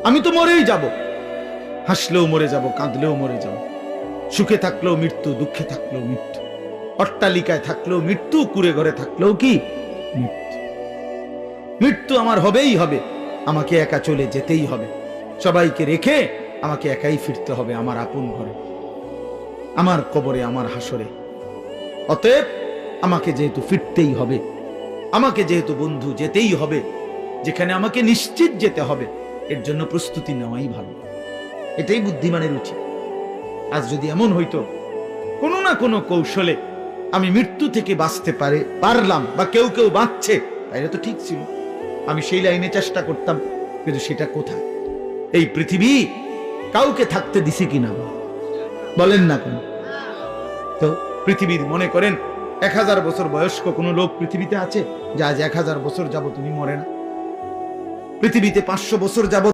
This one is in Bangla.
আমি তো মরেই যাব, হাসলেও মরে যাব, কাঁদলেও মরে যাব, সুখে থাকলেও মৃত্যু, দুঃখে থাকলেও মৃত্যু, অট্টালিকায় থাকলেও মৃত্যু, কুড়ে ঘরে থাকলেও কি মৃত্যু। মৃত্যু আমার হবেই হবে, আমাকে একা চলে যেতেই হবে, সবাইকে রেখে আমাকে একাই ফিরতে হবে আমার আপন ঘরে, আমার কবরে, আমার হাসরে। অতএব আমাকে যেহেতু ফিরতেই হবে, আমাকে যেহেতু বন্ধু যেতেই হবে, যেখানে আমাকে নিশ্চিত যেতে হবে, এর জন্য প্রস্তুতি নেওয়াই ভালো। এটাই বুদ্ধিমানের উচিত। আজ যদি এমন হইতো কোনো না কোনো কৌশলে আমি মৃত্যু থেকে বাঁচতে পারলাম, বা কেউ কেউ বাঁচছে, তাইলে তো ঠিক ছিল, আমি সেই লাইনে চেষ্টা করতাম। কিন্তু সেটা কোথায়? এই পৃথিবী কাউকে থাকতে দিছে কিনা বলেন না কেন? তো পৃথিবীর মনে করেন 1000 বছর বয়স্ক কোন লোক পৃথিবীতে আছে যে আজ 1000 বছর যাবত তুমি মরে না? পৃথিবীতে 500 বছর যাবত